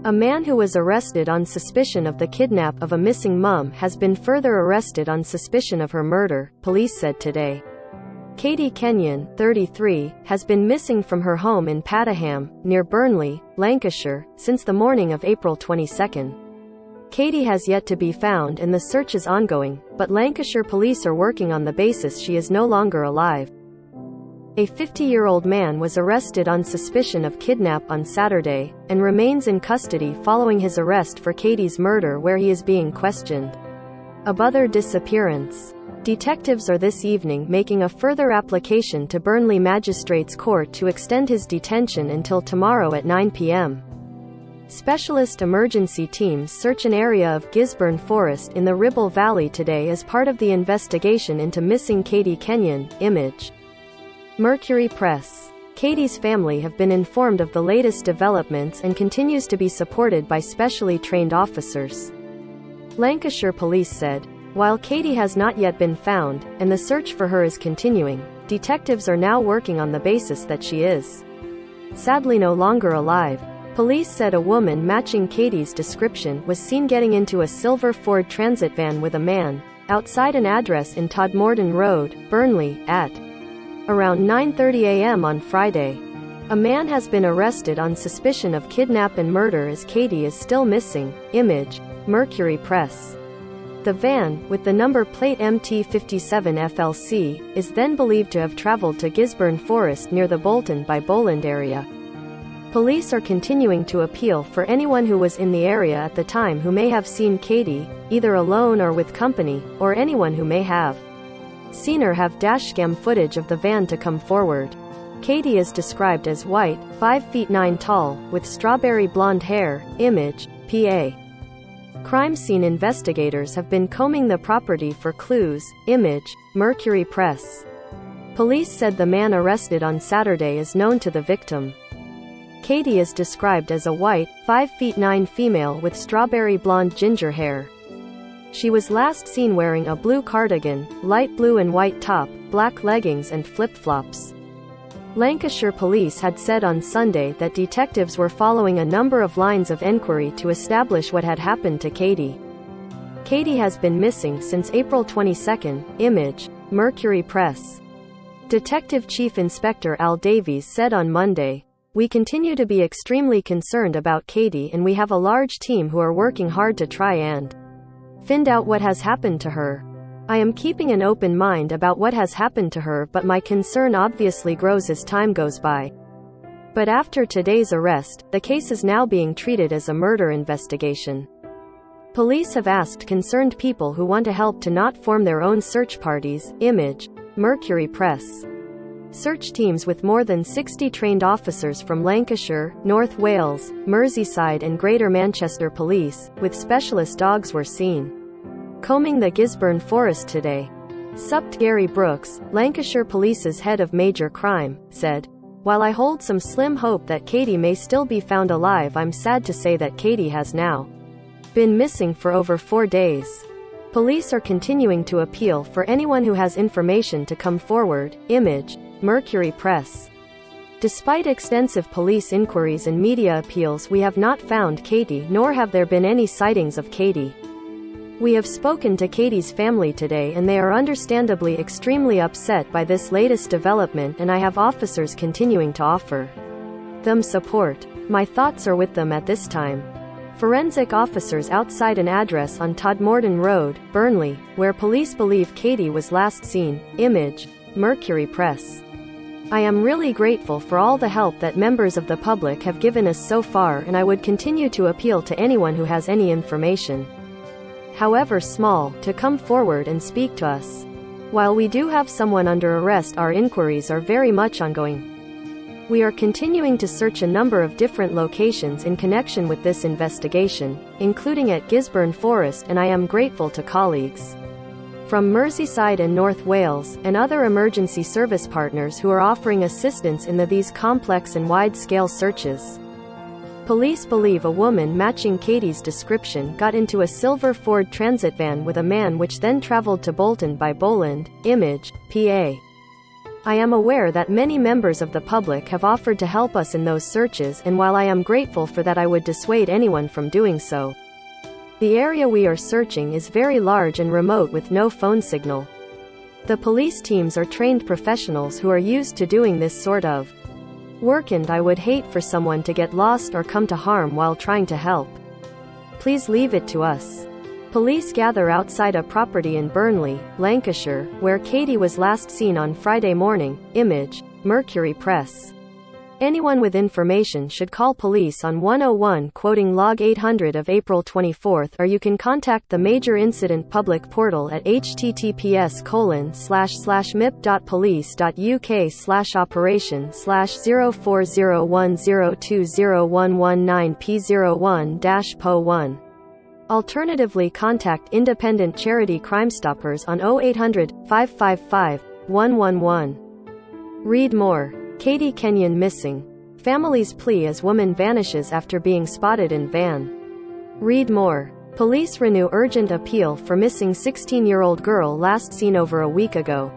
A man who was arrested on suspicion of the kidnap of a missing mum has been further arrested on suspicion of her murder, police said today. Katie Kenyon, 33, has been missing from her home in Padiham, near Burnley, Lancashire, since the morning of April 22. Katie has yet to be found and the search is ongoing, but Lancashire police are working on the basis she is no longer alive. A 50-year-old man was arrested on suspicion of kidnap on Saturday, and remains in custody following his arrest for Katie's murder, where he is being questioned. Of other disappearance. Detectives are this evening making a further application to Burnley Magistrates Court to extend his detention until tomorrow at 9 p.m. Specialist emergency teams search an area of Gisborne Forest in the Ribble Valley today as part of the investigation into missing Katie Kenyon. Image. Mercury Press. Katie's family have been informed of the latest developments and continues to be supported by specially trained officers. Lancashire police said, while Katie has not yet been found, and the search for her is continuing, detectives are now working on the basis that she is sadly no longer alive. Police said a woman matching Katie's description was seen getting into a silver Ford Transit van with a man, outside an address in Todmorden Road, Burnley, at around 9:30 a.m. on Friday. A man has been arrested on suspicion of kidnap and murder as Katie is still missing. Image. Mercury Press. The van, with the number plate MT57FLC, is then believed to have traveled to Gisborne Forest near the Bolton by Bowland area. Police are continuing to appeal for anyone who was in the area at the time who may have seen Katie, either alone or with company, or anyone who may have seen her have dashcam footage of the van to come forward. Katie is described as white, 5 feet 9 tall, with strawberry blonde hair. Image. PA. Crime scene investigators have been combing the property for clues. Image. Mercury Press. Police said the man arrested on Saturday is known to the victim. Katie is described as a white, 5 feet 9 female with strawberry blonde ginger hair. She was last seen wearing a blue cardigan, light blue and white top, black leggings and flip-flops. Lancashire police had said on Sunday that detectives were following a number of lines of enquiry to establish what had happened to Katie. Katie has been missing since April 22. Image. Mercury Press. Detective Chief Inspector Al Davies said on Monday, "We continue to be extremely concerned about Katie and we have a large team who are working hard to try and find out what has happened to her. I am keeping an open mind about what has happened to her, but my concern obviously grows as time goes by." But after today's arrest, the case is now being treated as a murder investigation. Police have asked concerned people who want to help to not form their own search parties. Image. Mercury Press. Search teams with more than 60 trained officers from Lancashire, North Wales, Merseyside and Greater Manchester Police, with specialist dogs were seen combing the Gisborne Forest today. Supt Gary Brooks, Lancashire Police's head of major crime, said, "While I hold some slim hope that Katie may still be found alive, I'm sad to say that Katie has now been missing for over 4 days. Police are continuing to appeal for anyone who has information to come forward." Image. Mercury Press. Despite extensive police inquiries and media appeals, we have not found Katie, nor have there been any sightings of Katie. We have spoken to Katie's family today and they are understandably extremely upset by this latest development, and I have officers continuing to offer them support. My thoughts are with them at this time. Forensic officers outside an address on Todmorden Road, Burnley, where police believe Katie was last seen. Image. Mercury Press. I am really grateful for all the help that members of the public have given us so far, and I would continue to appeal to anyone who has any information, however small, to come forward and speak to us. While we do have someone under arrest, our inquiries are very much ongoing. We are continuing to search a number of different locations in connection with this investigation, including at Gisborne Forest, and I am grateful to colleagues from Merseyside and North Wales, and other emergency service partners who are offering assistance in these complex and wide-scale searches. Police believe a woman matching Katie's description got into a silver Ford Transit van with a man, which then traveled to Bolton by Bowland. Image. PA. I am aware that many members of the public have offered to help us in those searches, and while I am grateful for that, I would dissuade anyone from doing so. The area we are searching is very large and remote with no phone signal. The police teams are trained professionals who are used to doing this sort of work, and I would hate for someone to get lost or come to harm while trying to help. Please leave it to us. Police gather outside a property in Burnley, Lancashire, where Katie was last seen on Friday morning. Image, Mercury Press. Anyone with information should call police on 101, quoting log 800 of April 24, or you can contact the Major Incident Public Portal at https://mip.police.uk/operation/04010201119p01-po1. Alternatively, contact independent charity Crime Stoppers on 0800 555 111. Read more. Katie Kenyon missing. Family's plea as woman vanishes after being spotted in van. Read more. Police renew urgent appeal for missing 16-year-old girl last seen over a week ago.